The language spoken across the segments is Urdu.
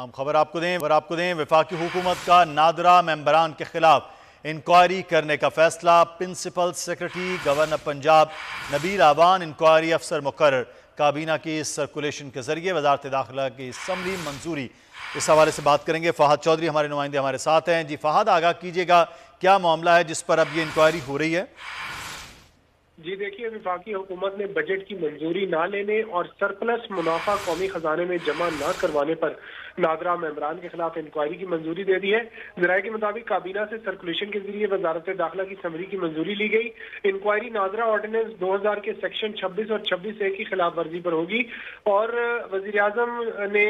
ہم خبر آپ کو دیں وفاقی حکومت کا نادرا ممبران کے خلاف انکوائری کرنے کا فیصلہ پرنسپل سیکرٹری گورنر پنجاب نبیل اعوان انکوائری افسر مقرر کابینہ کی سرکولیشن کے ذریعے وزارت داخلہ کی اسمبلی منظوری اس حوالے سے بات کریں گے فہد چودھری ہمارے نمائندے ہمارے ساتھ ہیں جی فہد آگاہ کیجئے گا کیا معاملہ ہے جس پر اب یہ انکوائری ہو رہی ہے جی دیکھیے وفاقی حکومت نے بجٹ کی منظوری نہ لینے اور سرپلس منافع قومی خزانے میں جمع نہ کروانے پر نادرا ممبران کے خلاف انکوائری کی منظوری دے دی ہے ذرائع کے مطابق کابینہ سے سرکولیشن کے ذریعے وزارت داخلہ کی سمری کی منظوری لی گئی انکوائری نادرا آرڈیننس 2000 کے سیکشن 26 اور 26A کی خلاف ورزی پر ہوگی اور وزیر اعظم نے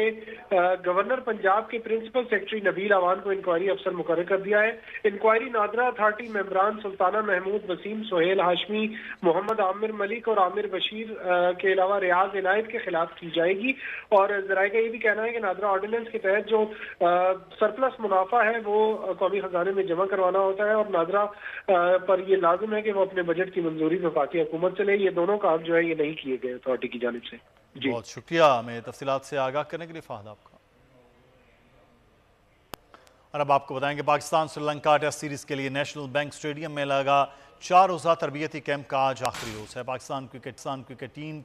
گورنر پنجاب کے پرنسپل سیکرٹری نبیل اعوان کو انکوائری افسر مقرر کر دیا ہے انکوائری نادرا اتھارٹی ممبران سلطانہ محمود وسیم سہیل ہاشمی محمد عامر ملک اور عامر بشیر کے علاوہ ریاض عنایت کے خلاف کی جائے گی اور ذرائع کا یہ بھی کہنا ہے کہ نادرا آرڈیننس کے تحت جو سرپلس منافع ہے وہ قومی خزانے میں جمع کروانا ہوتا ہے اور نادرا پر یہ لازم ہے کہ وہ اپنے بجٹ کی منظوری وفاقی حکومت سے لے یہ دونوں کام جو ہے یہ نہیں کیے گئے اتھارٹی کی جانب سے جی بہت شکریہ ہمیں تفصیلات سے آگاہ کرنے کے لیے فہد آپ کا اور اب آپ کو بتائیں کہ پاکستان سری لنکا ٹیسٹ سیریز کے لیے نیشنل بینک سٹیڈیم میں لگا 4 روزہ تربیتی کیمپ کا آج آخری روز ہے پاکستان کرکٹ ٹیم